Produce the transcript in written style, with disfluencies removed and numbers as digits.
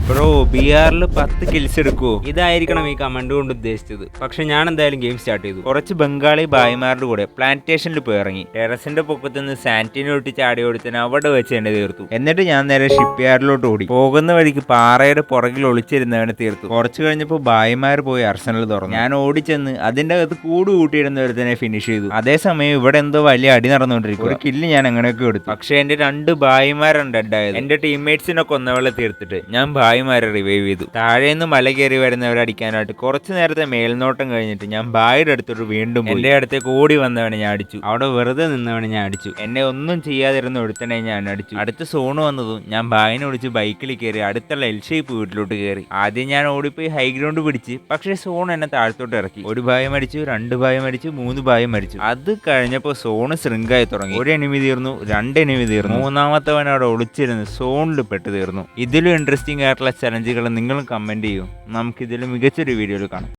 Bro ബിആറിൽ 10 kills എടുക്കുവോ? ഇതായിരിക്കണം ഈ comment കൊണ്ട് ഉദ്ദേശിച്ചത്. പക്ഷെ ഞാൻ എന്തായാലും ഗെയിം സ്റ്റാർട്ട് ചെയ്തു. കുറച്ച് ബംഗാളി ഭായിമാരുടെ കൂടെ പ്ലാന്റേഷനിൽ പോയി ഇറങ്ങി. ടെറസിന്റെ പൊക്കത്ത് നിന്ന് സാന്റിനെ ഒട്ടി ചാടി കൊടുത്തതിന് അവിടെ വെച്ച് എന്നെ തീർത്തു. എന്നിട്ട് ഞാൻ നേരെ ഷിപ്പ് യാർഡിലോട്ട് ഓടി. പോകുന്ന വഴിക്ക് പാറയുടെ പുറകിൽ ഒളിച്ചിരുന്നവനെ തീർത്തു. കുറച്ച് കഴിഞ്ഞപ്പോൾ ഭായിമാർ പോയി അർസനൽ തുറന്നു. ഞാൻ ഓടിച്ചെന്ന് അതിന്റെ അകത്ത് കൂട് കൂട്ടിയിരുന്ന ഒരുത്തനെ ഫിനിഷ് ചെയ്തു. അതേസമയം ഇവിടെ എന്തോ വലിയ അടി നടന്നുകൊണ്ടിരിക്കും. ഒരു കില്ല് ഞാൻ അങ്ങനെയൊക്കെ കൊടുത്തു. പക്ഷെ എന്റെ 2 ഭായിമാരാണ് ഡെഡായത്. എന്റെ ടീംമേറ്റ്സിനെ കൊന്നവളെ തീർത്തിട്ട് ഞാൻ ഭായിമാരെ റിവൈവ് ചെയ്തു. താഴേന്ന് മല കയറി വരുന്നവരെ അടിക്കാനായിട്ട് കുറച്ചു നേരത്തെ മേൽനോട്ടം കഴിഞ്ഞിട്ട് ഞാൻ ഭായിയുടെ അടുത്തോട്ട് വീണ്ടും എന്റെ അടുത്തേക്ക് ഓടി വന്നവനെ ഞാൻ അടിച്ചു. അവിടെ വെറുതെ നിന്നവനെ ഞാൻ അടിച്ചു. എന്നെ ഒന്നും ചെയ്യാതിരുന്ന ഒരുത്തനെ ഞാൻ അടിച്ചു. അടുത്ത സോണ് വന്നതും ഞാൻ ഭായിനെ ഒടിച്ച് ബൈക്കിൽ കയറി അടുത്തുള്ള എൽ ഷേപ്പ് വീട്ടിലോട്ട് കയറി. ആദ്യം ഞാൻ ഓടിപ്പോയി ഹൈ ഗ്രൗണ്ട് പിടിച്ച്, പക്ഷേ സോൺ എന്നെ താഴത്തോട്ട് ഇറക്കി. 1 ഭായി മരിച്ചു, 2 ഭായി മരിച്ചു, 3 ഭായി മരിച്ചു. അത് കഴിഞ്ഞപ്പോൾ സോണ് ശൃംഗായി തുടങ്ങി. 1 എനിമി തീർന്നു, 2 എനിമി തീർന്നു, 3-മത്തവൻ അവിടെ ഒളിച്ചിരുന്ന് സോണിൽ പെട്ട് തീർന്നു. ഇതിലും ഇൻട്രസ്റ്റിംഗ് ആയിട്ടുള്ള ചലഞ്ചുകൾ നിങ്ങളും കമന്റ് ചെയ്യൂ. നമുക്കിതിൽ മികച്ചൊരു വീഡിയോയിൽ കാണാം.